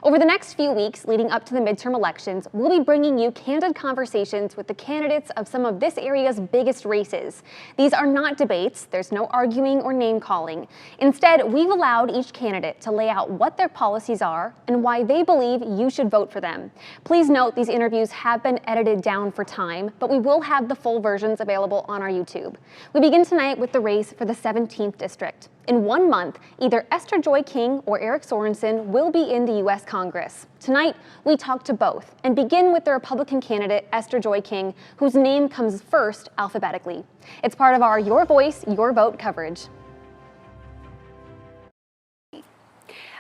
Over the next few weeks leading up to the midterm elections, we'll be bringing you candid conversations with the candidates of some of this area's biggest races. These are not debates, there's no arguing or name calling. Instead, we've allowed each candidate to lay out what their policies are and why they believe you should vote for them. Please note these interviews have been edited down for time, but we will have the full versions available on our YouTube. We begin tonight with the race for the 17th district. In 1 month, either Esther Joy King or Eric Sorensen will be in the U.S. Congress. Tonight, we talk to both and begin with the Republican candidate, Esther Joy King, whose name comes first alphabetically. It's part of our Your Voice, Your Vote coverage.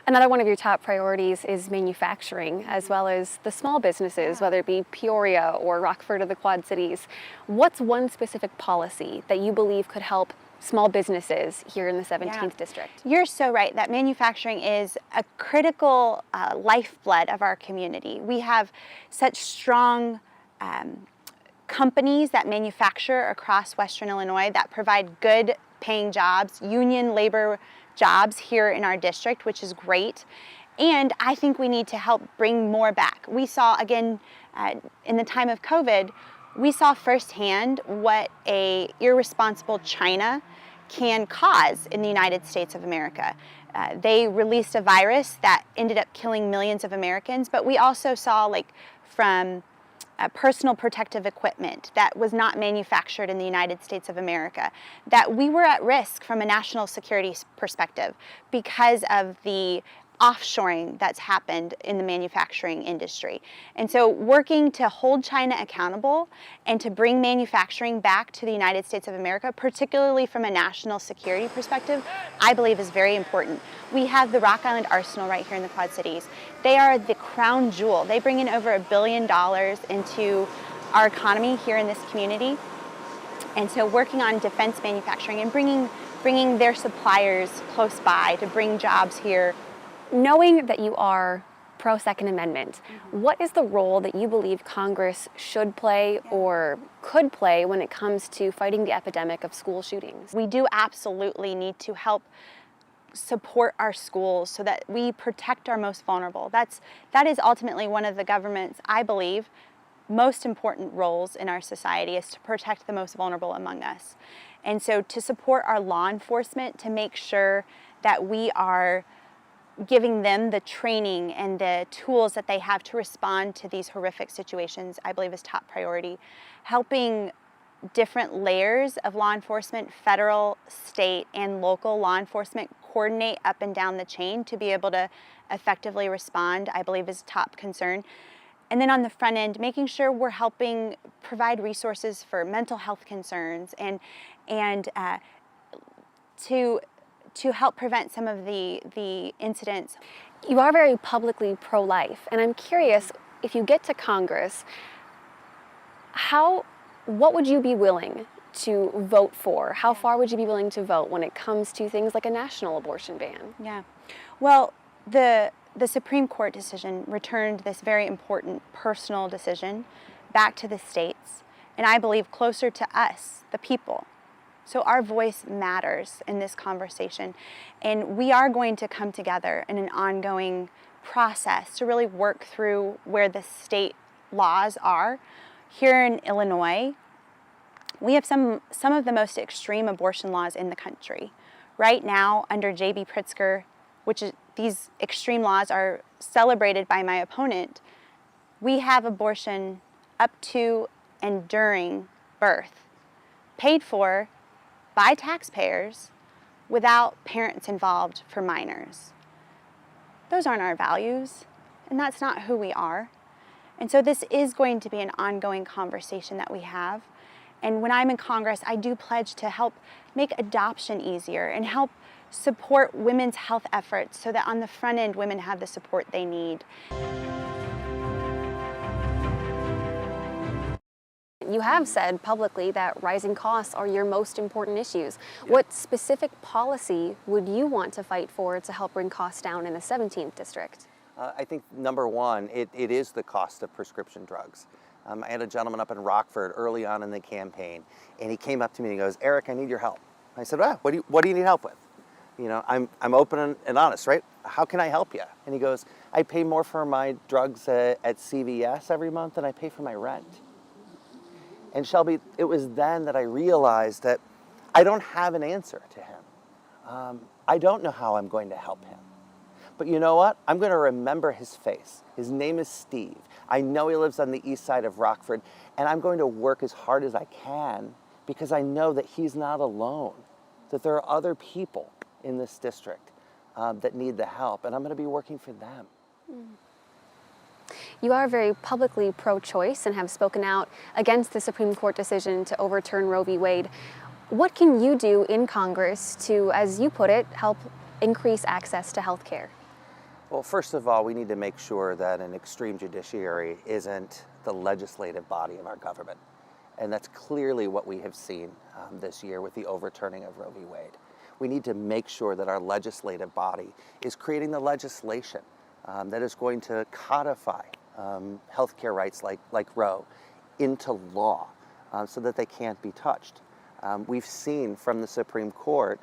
Another one of your top priorities is manufacturing, as well as the small businesses, whether it be Peoria or Rockford or the Quad Cities. What's one specific policy that you believe could help small businesses here in the 17th district? You're so right that manufacturing is a critical lifeblood of our community. We have such strong companies that manufacture across Western Illinois that provide good paying jobs, union labor jobs here in our district, which is great. And I think we need to help bring more back. We saw, again, in the time of COVID, we saw firsthand what a irresponsible China can cause in the United States of America. They released a virus that ended up killing millions of Americans, but we also saw, like, from personal protective equipment that was not manufactured in the United States of America, that we were at risk from a national security perspective because of the offshoring that's happened in the manufacturing industry. And so working to hold China accountable and to bring manufacturing back to the United States of America, particularly from a national security perspective, I believe is very important. We have the Rock Island Arsenal right here in the Quad Cities. They are the crown jewel. They bring in over $1 billion into our economy here in this community. And so working on defense manufacturing and bringing their suppliers close by to bring jobs here. Knowing that you are pro-Second Amendment, what is the role that you believe Congress should play or could play when it comes to fighting the epidemic of school shootings? We do absolutely need to help support our schools so that we protect our most vulnerable. That is ultimately one of the government's, I believe, most important roles in our society, is to protect the most vulnerable among us. And so to support our law enforcement, to make sure that we are giving them the training and the tools that they have to respond to these horrific situations, I believe is top priority. Helping different layers of law enforcement, federal, state, and local law enforcement coordinate up and down the chain to be able to effectively respond, I believe is top concern. And then on the front end, making sure we're helping provide resources for mental health concerns and to help prevent some of the incidents. You are very publicly pro-life, and I'm curious, if you get to Congress, what would you be willing to vote for? How far would you be willing to vote when it comes to things like a national abortion ban? Yeah, well, the Supreme Court decision returned this very important personal decision back to the states, and I believe closer to us, the people. So our voice matters in this conversation, and we are going to come together in an ongoing process to really work through where the state laws are. Here in Illinois, we have some of the most extreme abortion laws in the country. Right now, under J.B. Pritzker, these extreme laws are celebrated by my opponent, we have abortion up to and during birth, paid for by taxpayers without parents involved for minors. Those aren't our values, and that's not who we are. And so this is going to be an ongoing conversation that we have. And when I'm in Congress, I do pledge to help make adoption easier and help support women's health efforts so that on the front end, women have the support they need. You have said publicly that rising costs are your most important issues. Yeah. What specific policy would you want to fight for to help bring costs down in the 17th district? I think number one, it is the cost of prescription drugs. I had a gentleman up in Rockford early on in the campaign, and he came up to me and he goes, "Eric, I need your help." I said, what do you need help with? You know, I'm open and honest, right? How can I help you? And he goes, I pay more for my drugs at CVS every month than I pay for my rent. And Shelby, it was then that I realized that I don't have an answer to him. I don't know how I'm going to help him. But you know what? I'm going to remember his face. His name is Steve. I know he lives on the east side of Rockford, and I'm going to work as hard as I can because I know that he's not alone, that there are other people in this district that need the help, and I'm going to be working for them. You are very publicly pro-choice and have spoken out against the Supreme Court decision to overturn Roe v. Wade. What can you do in Congress to, as you put it, help increase access to health care? Well, first of all, we need to make sure that an extreme judiciary isn't the legislative body of our government. And that's clearly what we have seen this year with the overturning of Roe v. Wade. We need to make sure that our legislative body is creating the legislation that is going to codify healthcare rights like Roe into law so that they can't be touched. We've seen from the Supreme Court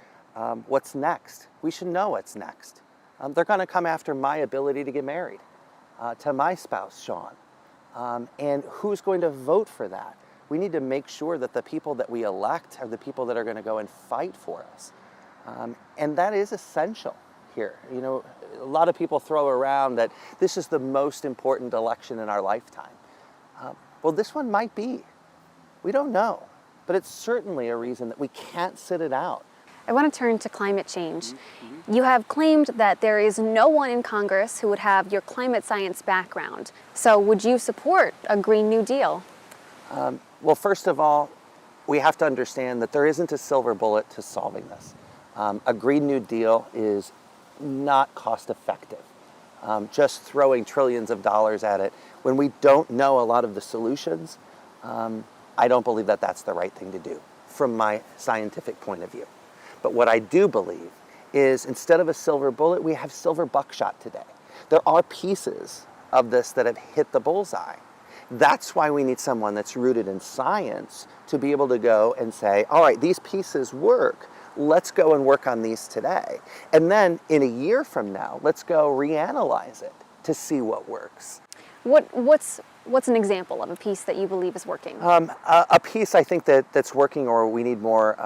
what's next. We should know what's next. They're going to come after my ability to get married to my spouse, Sean. And who's going to vote for that? We need to make sure that the people that we elect are the people that are going to go and fight for us. And that is essential here. You know, a lot of people throw around that this is the most important election in our lifetime. Well, this one might be. We don't know. But it's certainly a reason that we can't sit it out. I want to turn to climate change. You have claimed that there is no one in Congress who would have your climate science background. So would you support a Green New Deal? Well, first of all, we have to understand that there isn't a silver bullet to solving this. A Green New Deal is not cost effective. Just throwing trillions of dollars at it when we don't know a lot of the solutions, I don't believe that that's the right thing to do from my scientific point of view. But what I do believe is instead of a silver bullet, we have silver buckshot today. There are pieces of this that have hit the bullseye. That's why we need someone that's rooted in science to be able to go and say, all right, these pieces work. Let's go and work on these today. And then in a year from now, let's go reanalyze it to see what works. What's an example of a piece that you believe is working? A piece I think that's working, or we need more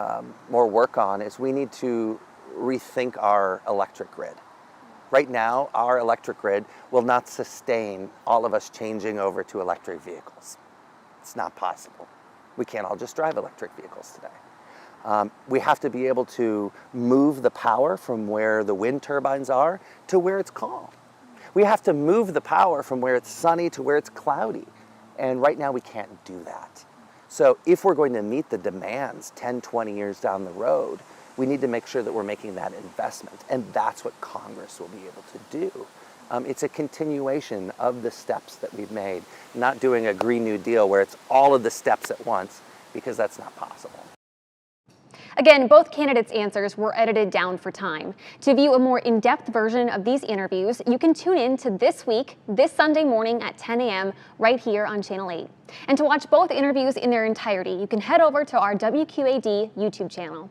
work on, is we need to rethink our electric grid. Right now, our electric grid will not sustain all of us changing over to electric vehicles. It's not possible. We can't all just drive electric vehicles today. We have to be able to move the power from where the wind turbines are to where it's calm. We have to move the power from where it's sunny to where it's cloudy. And right now we can't do that. So if we're going to meet the demands 10, 20 years down the road, we need to make sure that we're making that investment. And that's what Congress will be able to do. It's a continuation of the steps that we've made, not doing a Green New Deal where it's all of the steps at once, because that's not possible. Again, both candidates' answers were edited down for time. To view a more in-depth version of these interviews, you can tune in to This Week, this Sunday morning at 10 a.m. right here on Channel 8. And to watch both interviews in their entirety, you can head over to our WQAD YouTube channel.